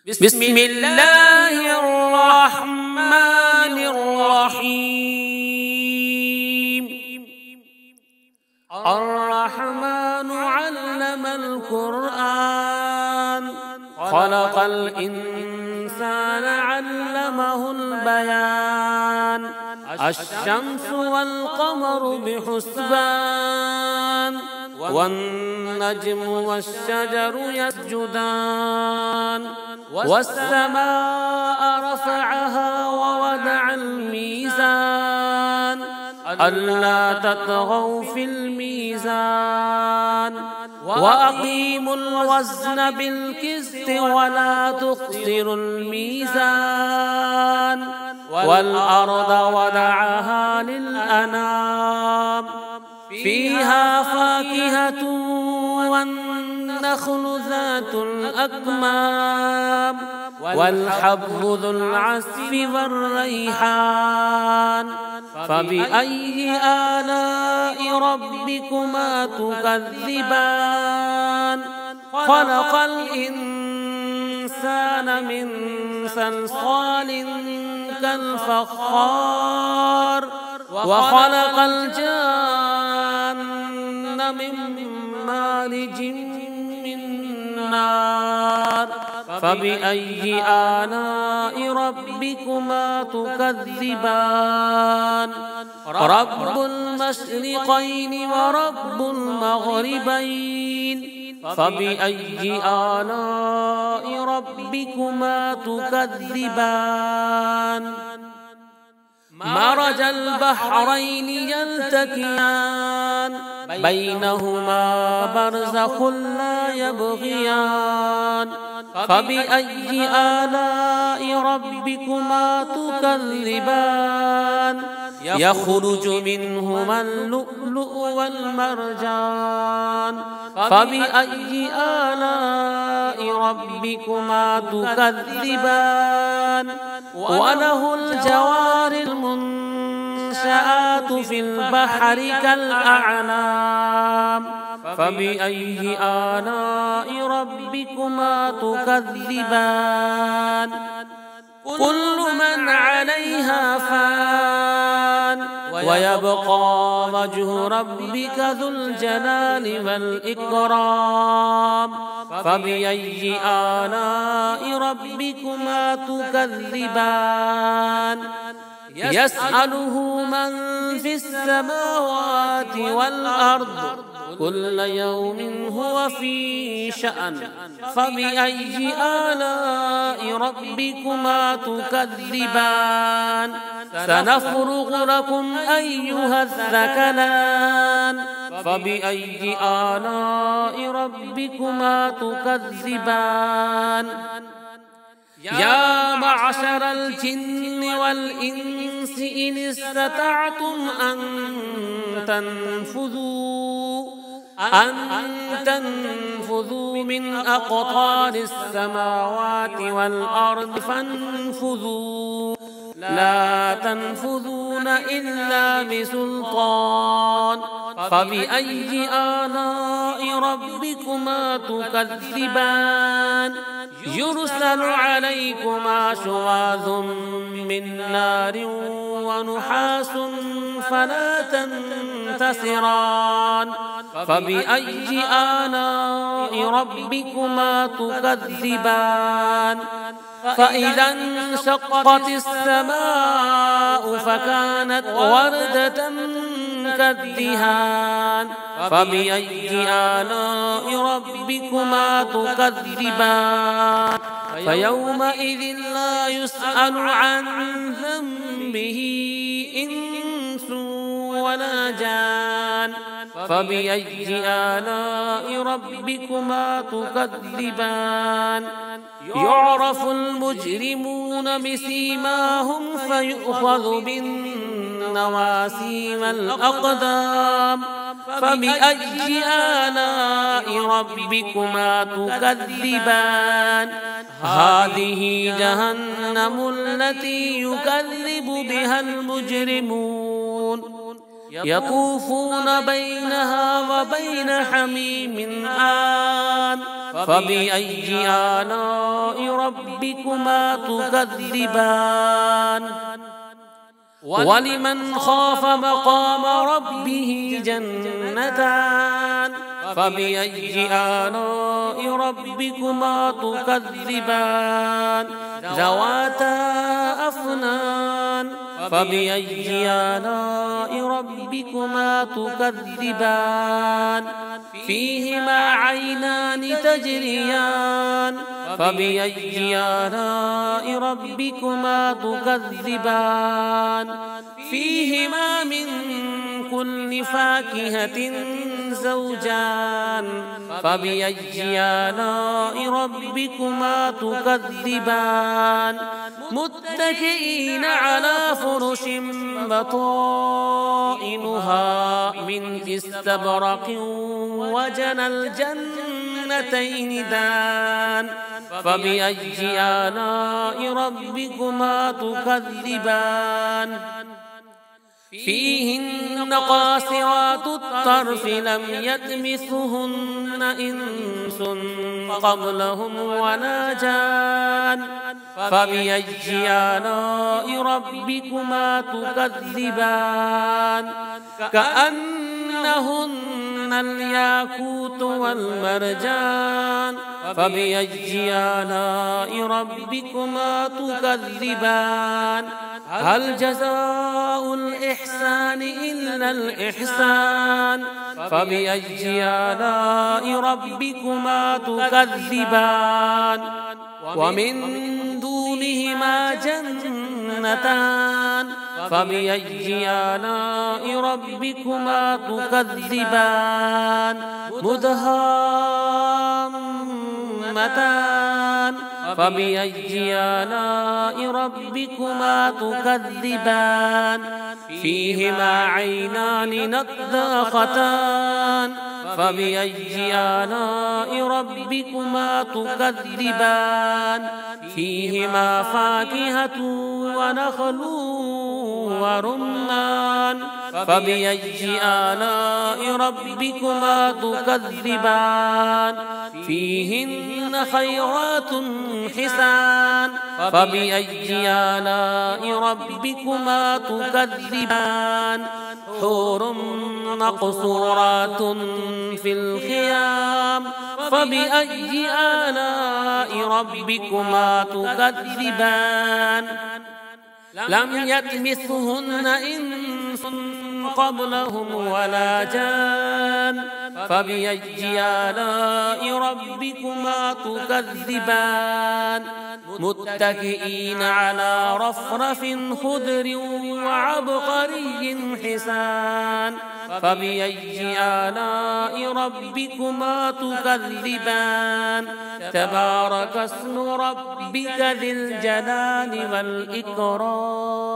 بسم الله الرحمن الرحيم. الرحمن علم القرآن، خلق الإنسان علمه البيان. الشمس والقمر بحسبان، والنجم والشجر يسجدان. والسماء رفعها ووضع الميزان، ألا تطغوا في الميزان. وأقيموا الوزن بالقسط ولا تخسروا الميزان. والأرض وضعها للأنام، فيها فاكهة والنخل ذات الأكمام، والحب ذو العصف والريحان. فبأي آلاء ربكما تكذبان؟ خلق الإنسان من صلصال كالفخار، وخلق الجان من مارج من نار. فبأي آلاء ربكما تكذبان؟ رب المشرقين ورب المغربين. فبأي آلاء ربكما تكذبان؟ مرج البحرين يلتقيان، بينهما برزخ لا يبغيان. فبأي آلاء ربكما تكذبان؟ يخرج منهما اللؤلؤ والمرجان. فبأي آلاء ربكما تكذبان؟ وله الجوار المنشآت في البحر كالأعلام. فبأي آلاء ربكما تكذبان؟ كل من عليها فان، ويبقى وجه ربك ذو الجلال والإكرام. فبأي آلاء ربكما تكذبان؟ يسأله من في السماوات والأرض، كل يوم هو في شأن. فبأي آلاء ربكما تكذبان؟ سنفرغ لكم أيها الثقلان. فبأي آلاء ربكما تكذبان؟ يا معشر الجن والإنس إن استطعتم أن تنفذوا من أقطار السماوات والأرض فانفذوا، لا تنفذون إلا بسلطان. فبأي آلاء ربكما تكذبان؟ يرسل عليكما شواظ من نار ونحاس فلا تنتصران. فبأي آلاء ربكما تكذبان؟ فإذا انشقت السماء فكانت وردة كالدهان. فبأي آلاء ربكما تكذبان؟ فيومئذ لا يسأل عن ذنبه إنس ولا جان. فبأي آلاء ربكما تكذبان؟ يعرف المجرمون بسيماهم فيؤخذ بالنواسي والأقدام. فبأي آلاء ربكما تكذبان؟ هذه جهنم التي يكذب بها المجرمون، يطوفون بينها وبين حميم آن فبأي آلاء ربكما تكذبان ولمن خاف مقام ربه جنتان فبأي آلاء ربكما تكذبان ذواتا أفنان فبأي آلاء ربكما تكذبان فيهما عينان تجريان فبأي آلاء ربكما تكذبان فيهما من كل فاكهة زوجان فبأي آلاء ربكما تكذبان متكئين على فرش بطائنها من استبرق وجنى الجنتين دان فبأي آلاء ربكما تكذبان فيهن قاصرات الطرف لم يطمثهن إنس قبلهم ولا جان فبأي آلاء ربكما تكذبان كأنهن الياقوت والمرجان فبأي آلاء ربكما تكذبان هل جزاء الإحسان إلا الإحسان فبأي آلاء ربكما تكذبان ومن دونهما جنتان فبأي آلاء ربكما تكذبان مدهامتان فبأي آلاء ربكما تكذبان فيهما عينان نضاختان فبأي آلاء ربكما تكذبان فيهما فاكهة ونخل ورمان فبأي آلاء ربكما تكذبان فيهن خيرات حسان فبأي آلاء ربكما تكذبان حور مقصورات في الخيام فبأي آلاء ربكما تكذبان لم يطمثهن إنس قبلهم ولا جان فبأي آلاء ربكما تكذبان متكئين على رفرف خضر وعبقري حسان فبأي آلاء ربكما تكذبان تبارك اسم ربك ذي الجلال والإكرام